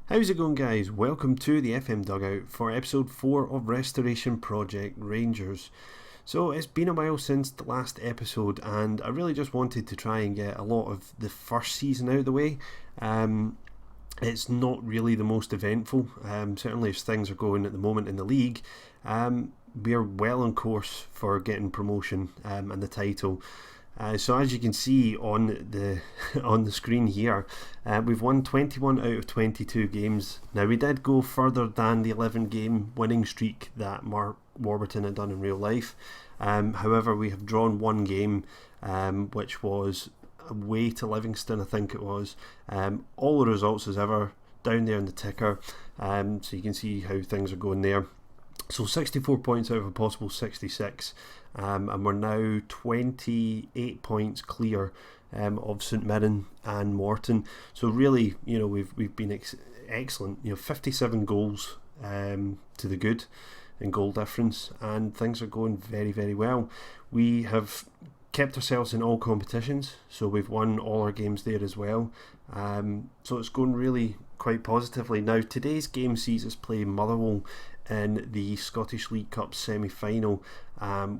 How's it going, guys? Welcome to the FM Dugout for episode 4 of Restoration Project Rangers. So it's been a while since the last episode, and I really just wanted to try and get a lot of the first season out of the way. It's not really the most eventful, certainly as things are going at the moment in the league. We are well on course for getting promotion and the title. So as you can see on the on the screen here, we've won 21 out of 22 games. Now, we did go further than the 11-game winning streak that Mark Warburton had done in real life. However, we have drawn one game, which was away to Livingston, I think it was. All the results as ever down there in the ticker, so you can see how things are going there. So 64 points out of a possible 66, and we're now 28 points clear of St Mirren and Morton. So really, we've been excellent. 57 goals to the good in goal difference, and things are going very, very well. We have kept ourselves in all competitions, so we've won all our games there as well. So it's going really quite positively. Now, today's game sees us play Motherwell in the Scottish League Cup semi-final,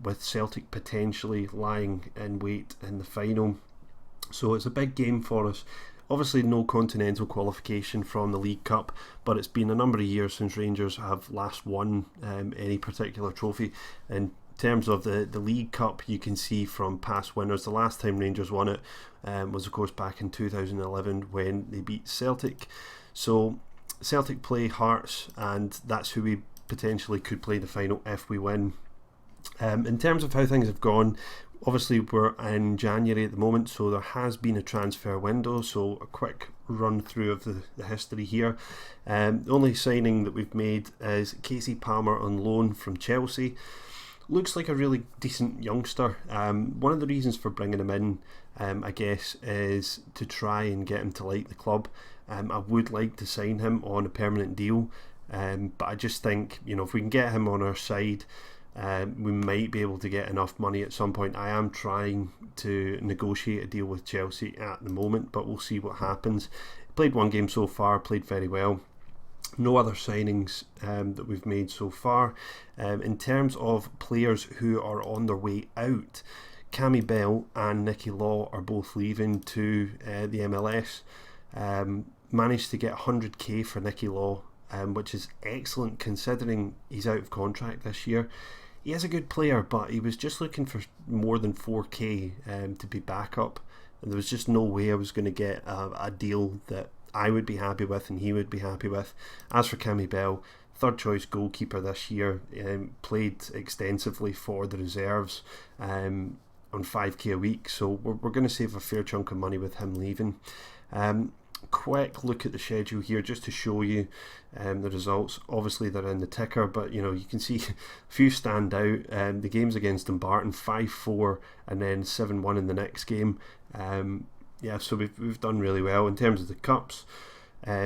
with Celtic potentially lying in wait in the final. So it's a big game for us. Obviously no continental qualification from the League Cup, but it's been a number of years since Rangers have last won any particular trophy. In terms of the League Cup, you can see from past winners, the last time Rangers won it was of course back in 2011 when they beat Celtic. So Celtic play Hearts, and that's who we potentially could play the final if we win. In terms of how things have gone, obviously we're in January at the moment, so there has been a transfer window. So a quick run through of the history here. The only signing that we've made is Casey Palmer on loan from Chelsea. Looks like a really decent youngster. One of the reasons for bringing him in, I guess, is to try and get him to like the club. I would like to sign him on a permanent deal, but I just think, if we can get him on our side, we might be able to get enough money at some point. I am trying to negotiate a deal with Chelsea at the moment, but we'll see what happens. Played one game so far, played very well. No other signings that we've made so far. In terms of players who are on their way out, Cammy Bell and Nicky Law are both leaving to the MLS. Managed to get 100k for Nicky Law, which is excellent considering he's out of contract this year. He is a good player, but he was just looking for more than 4k to be backup, and there was just no way I was going to get a deal that I would be happy with and he would be happy with. As for Cammy Bell, third choice goalkeeper this year, played extensively for the reserves on 5k a week, so we're going to save a fair chunk of money with him leaving. Quick look at the schedule here just to show you the results. Obviously they're in the ticker, but you can see a few stand out. The games against Dumbarton 5-4 and then 7-1 in the next game. So we've done really well. In terms of the cups,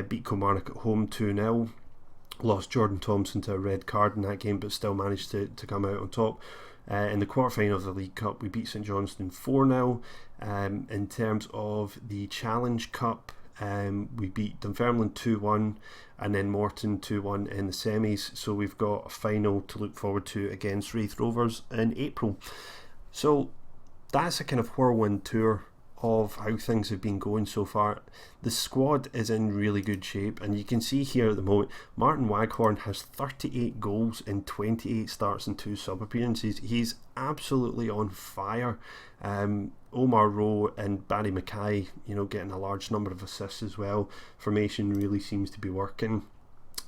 beat Kilmarnock at home 2-0, lost Jordan Thompson to a red card in that game, but still managed to come out on top. In the quarterfinal of the League Cup, we beat St Johnstone 4-0. In terms of the Challenge Cup, we beat Dunfermline 2-1 and then Morton 2-1 in the semis. So we've got a final to look forward to against Wraith Rovers in April. So that's a kind of whirlwind tour of how things have been going so far. The squad is in really good shape, and you can see here at the moment Martin Waghorn has 38 goals in 28 starts and 2 sub appearances. He's absolutely on fire. Omar Rowe and Barry Mackay, getting a large number of assists as well. Formation really seems to be working,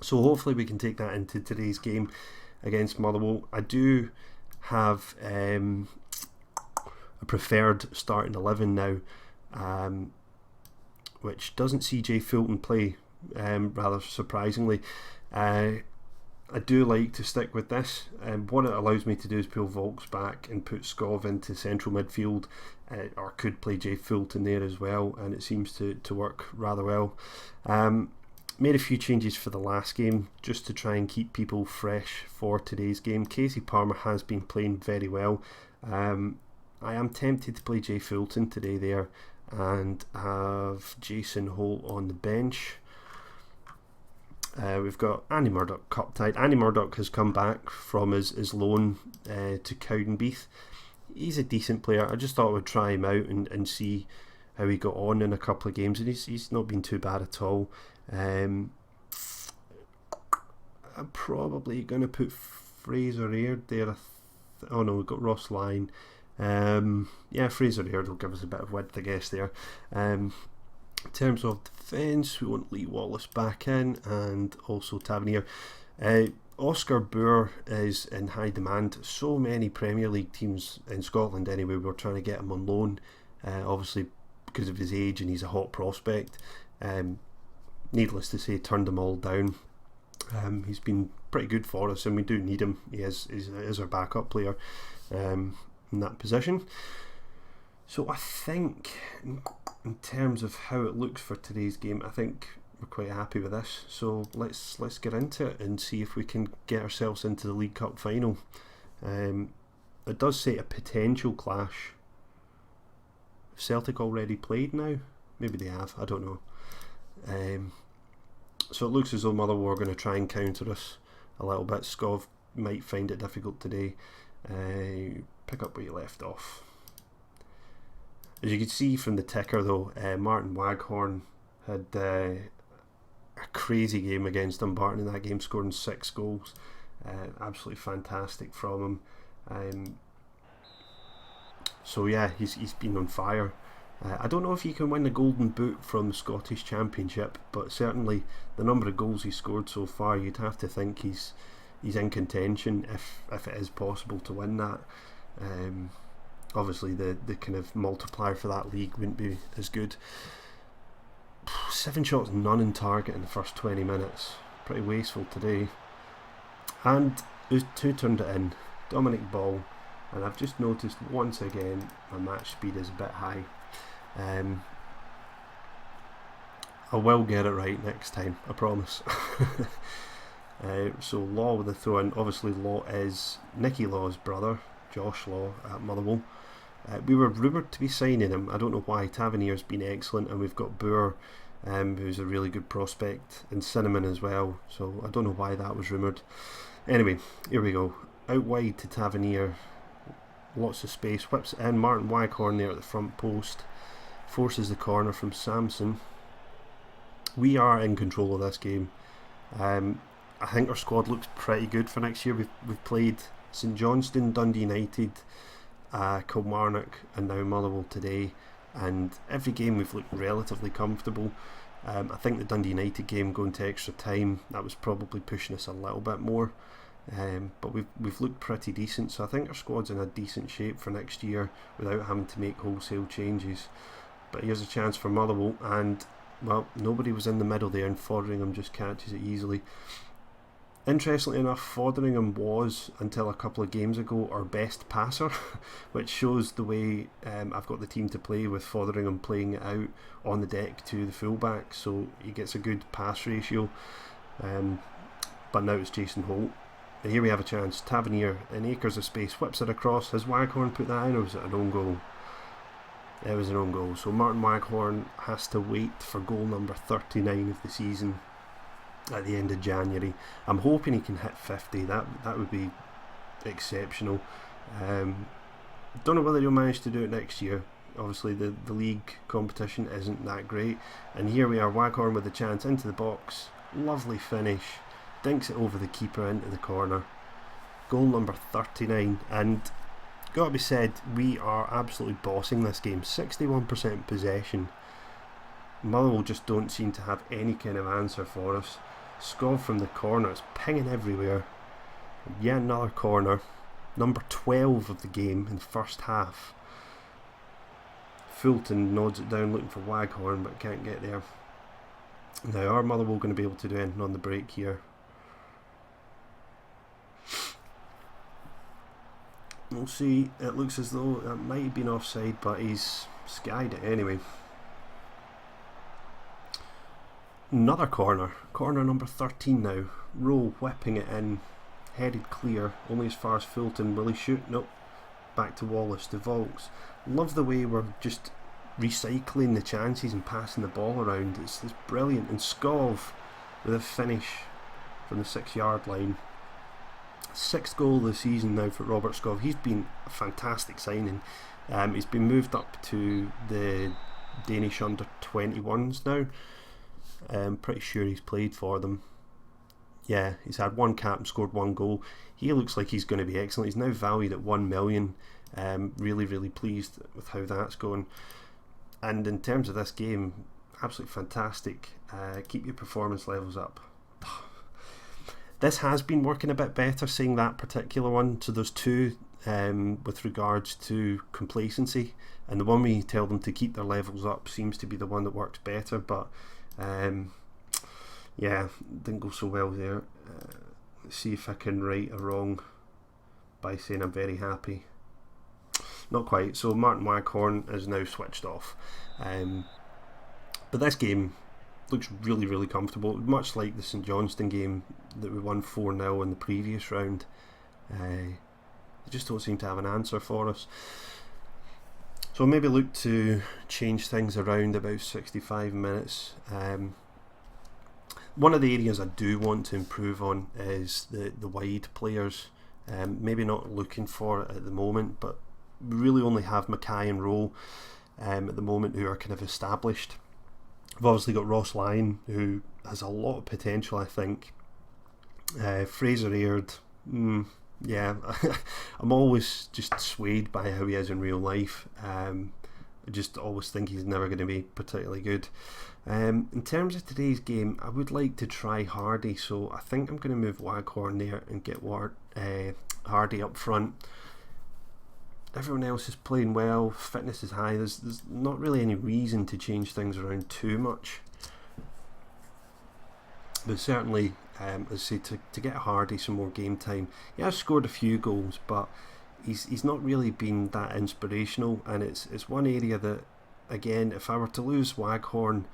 so hopefully we can take that into today's game against Motherwell. I do have a preferred starting 11 now, which doesn't see Jay Fulton play, rather surprisingly. I do like to stick with this. What it allows me to do is pull Volks back and put Skov into central midfield, or could play Jay Fulton there as well, and it seems to work rather well. Made a few changes for the last game just to try and keep people fresh for today's game. Casey Palmer has been playing very well. I am tempted to play Jay Fulton today there and have Jason Holt on the bench. We've got Andy Murdoch cup tied. Andy Murdoch has come back from his loan to Cowdenbeath. He's a decent player. I just thought I would try him out and see how he got on in a couple of games, and he's not been too bad at all. I'm probably going to put Fraser Aird there. Oh no, we've got Ross Lyon. Fraser Aird will give us a bit of width, I guess, there. In terms of defence, we want Lee Wallace back in, and also Tavernier. Oscar Boer is in high demand. So many Premier League teams in Scotland anyway were trying to get him on loan, obviously because of his age and he's a hot prospect. Needless to say, turned them all down. He's been pretty good for us, and we do need him. He is our backup player in that position. So I think in terms of how it looks for today's game, I think we're quite happy with this. So let's get into it and see if we can get ourselves into the League Cup Final. It does say a potential clash. Have Celtic already played now? Maybe they have, I don't know. So it looks as though Motherwell are going to try and counter us a little bit. Skov might find it difficult today. Pick up where you left off. As you can see from the ticker though, Martin Waghorn had a crazy game against Dumbarton in that game, scoring 6 goals. Absolutely fantastic from him. So yeah, he's been on fire. I don't know if he can win the Golden Boot from the Scottish Championship, but certainly the number of goals he's scored so far, you'd have to think he's in contention if it is possible to win that. Obviously the kind of multiplier for that league wouldn't be as good. 7 shots, none in target in the first 20 minutes. Pretty wasteful today. And there's 2 turned it in. Dominic Ball. And I've just noticed once again my match speed is a bit high. I will get it right next time, I promise. So Law with the throw in. Obviously Law is Nicky Law's brother, Josh Law at Motherwell. We were rumoured to be signing him. I don't know why. Tavernier's been excellent, and we've got Boer, who's a really good prospect, and Cinnamon as well, so I don't know why that was rumoured. Anyway, here we go. Out wide to Tavernier. Lots of space. Whips in. Martin Waghorn there at the front post. Forces the corner from Samson. We are in control of this game. I think our squad looks pretty good for next year. We've played St Johnstone, Dundee United, Kilmarnock, and now Motherwell today, and every game we've looked relatively comfortable. I think the Dundee United game going to extra time, that was probably pushing us a little bit more, but we've looked pretty decent, so I think our squad's in a decent shape for next year without having to make wholesale changes. But here's a chance for Motherwell, and well, nobody was in the middle there, and Fotheringham just catches it easily. Interestingly enough, Fotheringham was, until a couple of games ago, our best passer, which shows the way I've got the team to play, with Fotheringham playing it out on the deck to the fullback, so he gets a good pass ratio. But now it's Jason Holt. And here we have a chance. Tavernier in acres of space, whips it across. Has Waghorn put that in, or was it an own goal? It was an own goal. So Martin Waghorn has to wait for goal number 39 of the season at the end of January. I'm hoping he can hit 50. That would be exceptional. Don't know whether he'll manage to do it next year. Obviously the league competition isn't that great, and here we are, Waghorn with a chance into the box. Lovely finish, dinks it over the keeper into the corner. Goal number 39, and gotta be said, we are absolutely bossing this game. 61% possession. Motherwell just don't seem to have any kind of answer for us. Skov from the corner, it's pinging everywhere. Yet another corner. Number 12 of the game in the first half. Fulton nods it down looking for Waghorn, but can't get there. Now, are Motherwell going to be able to do anything on the break here? We'll see. It looks as though that might have been offside, but he's skied it anyway. Another corner. Corner number 13 now. Rowe whipping it in. Headed clear. Only as far as Fulton. Will he shoot? Nope. Back to Wallace. To Volks. Love the way we're just recycling the chances and passing the ball around. It's brilliant. And Skov with a finish from the 6-yard line. 6th goal of the season now for Robert Skov. He's been a fantastic signing. He's been moved up to the Danish under 21s now. I'm pretty sure he's played for them. Yeah, he's had 1 cap and scored 1 goal. He looks like he's going to be excellent. He's now valued at 1 million. Really, really pleased with how that's going. And in terms of this game, absolutely fantastic. Keep your performance levels up. This has been working a bit better, saying that particular one. So there's 2 with regards to complacency, and the one we tell them to keep their levels up seems to be the one that works better. But yeah, didn't go so well there. Let's see if I can right a wrong by saying I'm very happy. Not quite. So Martin Waghorn is now switched off. But this game looks really, really comfortable, much like the St Johnstone game that we won 4-0 in the previous round. They just don't seem to have an answer for us. So maybe look to change things around about 65 minutes. One of the areas I do want to improve on is the wide players. Maybe not looking for it at the moment, but we really only have Mackay and Rowe at the moment who are kind of established. We've obviously got Ross Lyon, who has a lot of potential, I think. Fraser Aird, yeah, I'm always just swayed by how he is in real life. I just always think he's never going to be particularly good. In terms of today's game, I would like to try Hardy, so I think I'm going to move Waghorn there and get Hardy up front. Everyone else is playing well, fitness is high, there's not really any reason to change things around too much. But certainly, as I say, to get Hardy some more game time. He has scored a few goals, but he's not really been that inspirational, and it's one area that, again, if I were to lose Waghorn,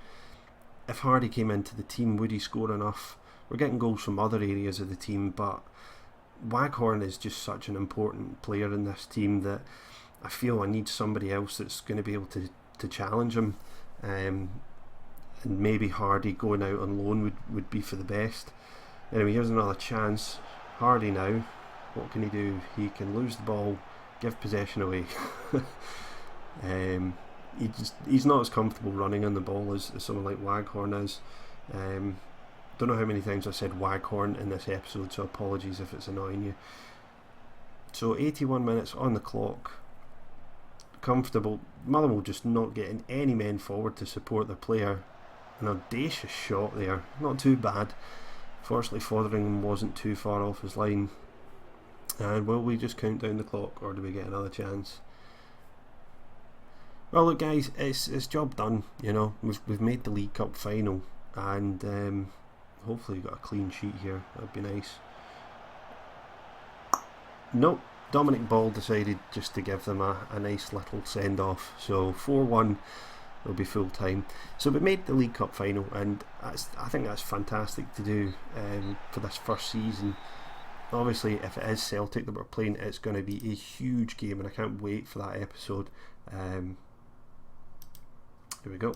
if Hardy came into the team, would he score enough? We're getting goals from other areas of the team, but Waghorn is just such an important player in this team that I feel I need somebody else that's going to be able to challenge him, and maybe Hardy going out on loan would be for the best. Anyway, here's another chance. Hardy now, what can he do? He can lose the ball, give possession away. He's not as comfortable running on the ball as someone like Waghorn is. Don't know how many times I said Waghorn in this episode, so apologies if it's annoying you. So 81 minutes on the clock. Comfortable. Motherwell just not getting any men forward to support their player. An audacious shot there. Not too bad. Fortunately, Fotheringham wasn't too far off his line. And will we just count down the clock, or do we get another chance? Well, look, guys, it's job done. You know, we've made the League Cup final, and hopefully we got a clean sheet here. That'd be nice. Nope. Dominic Ball decided just to give them a nice little send off. So 4-1. It'll be full time. So we made the League Cup final, and I think that's fantastic to do for this first season. Obviously, if it is Celtic that we're playing, it's going to be a huge game, and I can't wait for that episode. Here we go.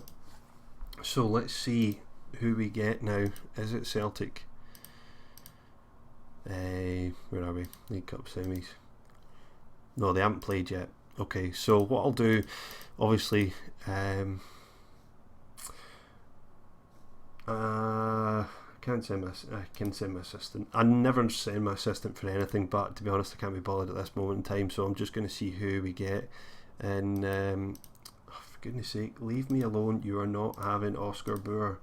So let's see who we get now. Is it Celtic? Where are we? League Cup semis. No, they haven't played yet. Okay, so what I'll do, obviously, I can send my assistant. I never send my assistant for anything, but to be honest, I can't be bothered at this moment in time. So I'm just going to see who we get, and for goodness sake, leave me alone. You are not having Oscar Boer.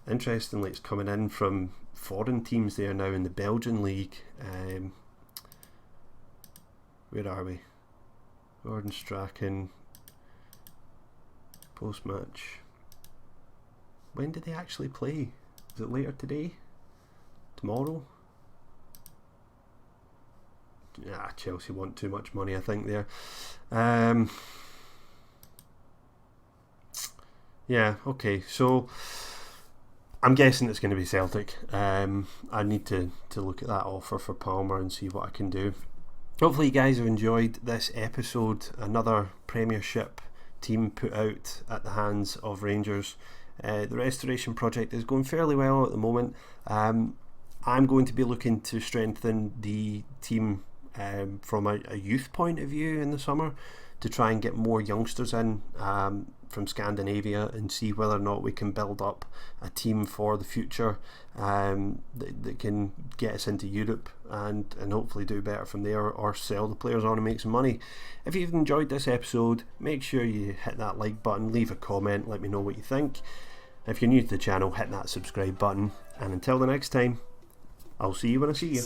Interestingly, it's coming in from foreign teams there now in the Belgian league. Where are we? Gordon Strachan. Post-match. When did they actually play? Is it later today? Tomorrow? Chelsea want too much money, I think, there. Yeah, okay, so I'm guessing it's going to be Celtic. I need to look at that offer for Palmer and see what I can do. Hopefully you guys have enjoyed this episode. Another Premiership team put out at the hands of Rangers. The restoration project is going fairly well at the moment. I'm going to be looking to strengthen the team from a youth point of view in the summer, to try and get more youngsters in from Scandinavia and see whether or not we can build up a team for the future that can get us into Europe and hopefully do better from there, or sell the players on and make some money. If you've enjoyed this episode, make sure you hit that like button, leave a comment, let me know what you think. If you're new to the channel, hit that subscribe button, and until the next time, I'll see you when I see you.